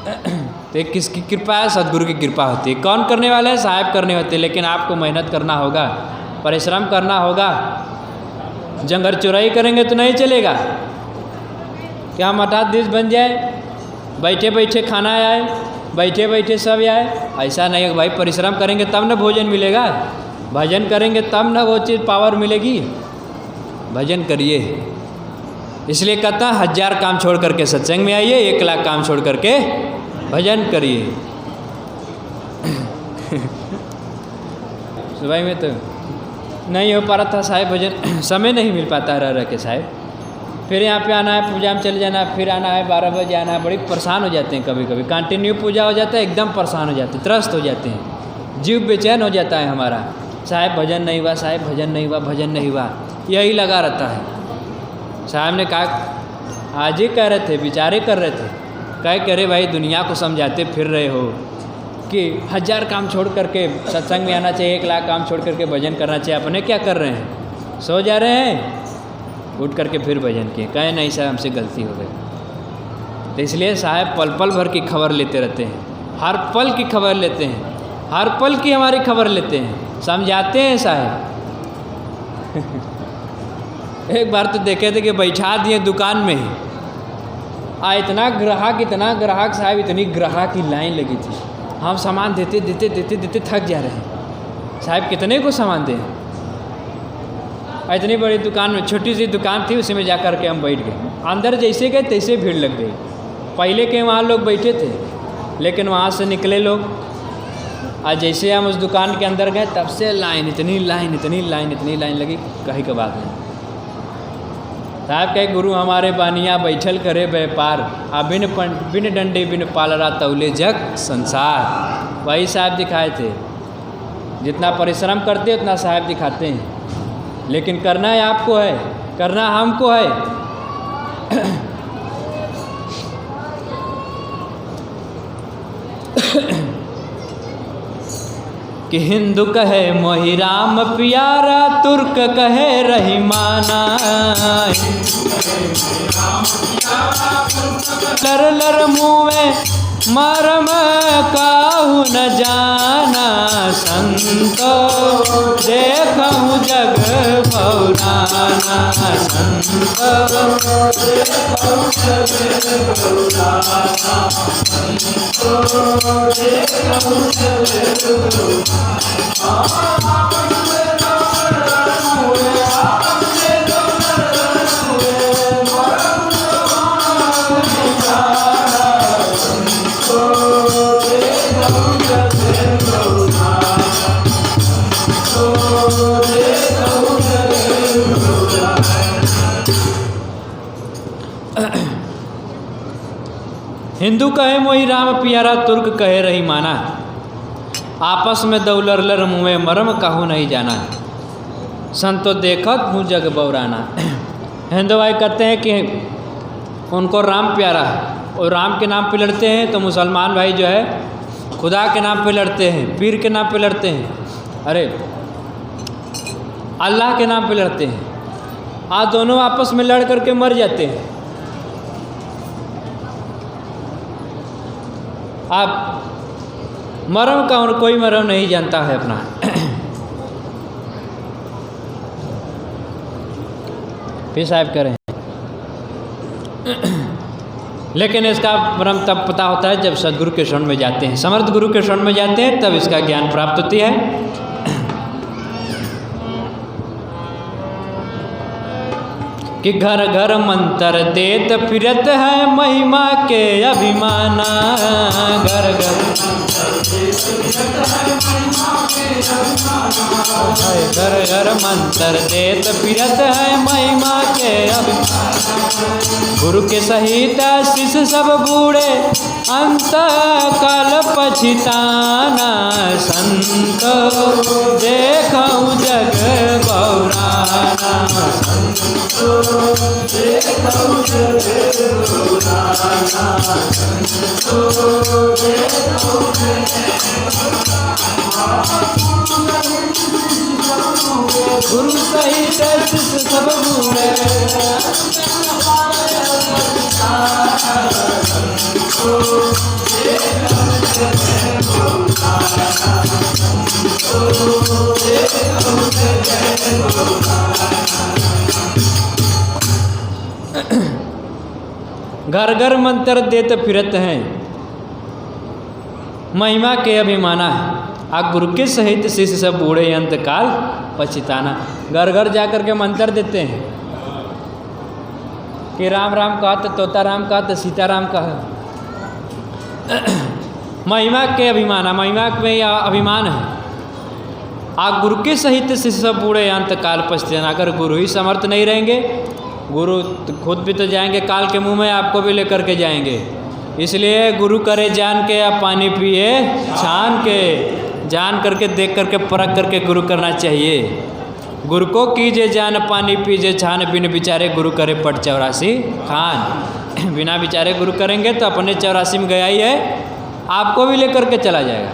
तो किसकी कृपा है? सदगुरु की कृपा होती है। कौन करने वाले हैं? साहब करने होते हैं, लेकिन आपको मेहनत करना होगा, परिश्रम करना होगा। जंगल चुराई करेंगे तो नहीं चलेगा। क्या मठाधीश बन जाए, बैठे बैठे खाना आए, बैठे बैठे सब आए? ऐसा नहीं है भाई, परिश्रम करेंगे तब ना भोजन मिलेगा, भजन करेंगे तब ना वो चीज़ पावर मिलेगी। भजन करिए, इसलिए कहता है 1000 काम छोड़ करके सत्संग में आइए, 1 लाख काम छोड़ करके भजन करिए। सुबह में तो नहीं हो पा रहा था साहब भजन, समय नहीं मिल पाता रह के साहब। फिर यहाँ पे आना है, पूजा में चले जाना है, फिर आना है, 12 बजे आना है। बड़ी परेशान हो जाते हैं कभी कभी, कंटिन्यू पूजा हो जाता है, एकदम परेशान हो जाते हैं, त्रस्त हो जाते हैं, जीव बेचैन हो जाता है हमारा। साहब भजन नहीं हुआ, साहब भजन नहीं हुआ, भजन नहीं हुआ, यही लगा रहता है। साहब ने कहा, आज ही कह रहे थे, विचारे कर रहे थे, कह रहे भाई दुनिया को समझाते फिर रहे हो कि 1000 काम छोड़ करके सत्संग में आना चाहिए, 1 लाख काम छोड़ करके भजन करना चाहिए। अपने क्या कर रहे हैं? सो जा रहे हैं, उठ करके फिर भजन किए। कहे नहीं साहब हमसे गलती हो गई। तो इसलिए साहब पल पल भर की खबर लेते रहते हैं, हर पल की खबर लेते हैं, हर पल की हमारी खबर लेते हैं, समझाते हैं साहब। एक बार तो देखे थे कि बैठा दिए दुकान में ही, इतना ग्राहक साहब, इतनी ग्राहक की लाइन लगी थी। हम सामान देते देते देते देते थक जा रहे हैं। साहब कितने को सामान दें? इतनी बड़ी दुकान में, छोटी सी दुकान थी, उसी में जा कर के हम बैठ गए। अंदर जैसे गए तैसे भीड़ लग गई। पहले के वहाँ लोग बैठे थे, लेकिन वहाँ से निकले लोग, आज जैसे हम उस दुकान के अंदर गए तब से लाइन, इतनी लाइन, इतनी लाइन, इतनी लाइन लगी, कहीं का बात नहीं। साहब कहे गुरु हमारे बानिया बैठल करे व्यापार, बिन डंडे बिन पालरा तौले जग संसार। वही साहब दिखाए थे। जितना परिश्रम करते उतना साहब दिखाते हैं, लेकिन करना है आपको है, करना हमको है। कि हिंदू कहे मोहि राम प्यारा, तुर्क कहे रहीमाना, लर लर मुँहे मरम काहू न जाना, संतो देखूँ जग बौराना, संतो देखूँ जग बौराना, संतो देखूँ जग बौराना। हिंदू कहे मोहि राम प्यारा, तुर्क कहे रहीमाना, आपस में दौलर लर मुँह मरम कहूँ नहीं जाना, संतो देखत हूँ जग बौराना। हिंदू भाई कहते हैं कि उनको राम प्यारा है, और राम के नाम पे लड़ते हैं, तो मुसलमान भाई जो है खुदा के नाम पे लड़ते हैं, पीर के नाम पे लड़ते हैं, अरे अल्लाह के नाम पे लड़ते हैं। आज दोनों आपस में लड़ करके मर जाते हैं। आप मरम का और कोई मरम नहीं जानता है अपना। फिर साहब करें, लेकिन इसका मरम तब पता होता है जब सदगुरु के शरण में जाते हैं, समर्थ गुरु के शरण में जाते हैं, तब इसका ज्ञान प्राप्त होती है। कि घर घर मंत्र देत फिरत है महिमा के अभिमाना, घर घर घर घर मंत्र देत फिरत है महिमा के अभिमाना। गुरु के सहित शिष्य सब बूढ़े अंत काल पछिताना, संत देखूँ जग बौराना, गुरु सहित शिष्य सब बूढ़े घर घर मंत्र देत फिरत हैं, महिमा के अभिमाना है। आ गुरु के सहित शिष्य सब बूढ़े अंत काल पछताना। घर घर जा कर के मंत्र देते हैं कि राम राम कहा तो तोता राम कहा तो सीताराम कहा। महिमा के अभिमाना, महिमा में यह अभिमान है। आ गुरु के सहित शिष्य सब बूढ़े अंत काल पछताना। अगर गुरु ही समर्थ नहीं रहेंगे, गुरु खुद भी तो जाएंगे काल के मुंह में, आपको भी लेकर के जाएंगे। इसलिए गुरु करे जान के, आप पानी पिए छान के। जान करके, देख करके, परख करके गुरु करना चाहिए। गुरु को कीजिए जान, पानी पीजिए छान, बिन विचारे गुरु करे पट 84 खान। बिना विचारे गुरु करेंगे तो अपने 84 में गया ही है, आपको भी लेकर के चला जाएगा।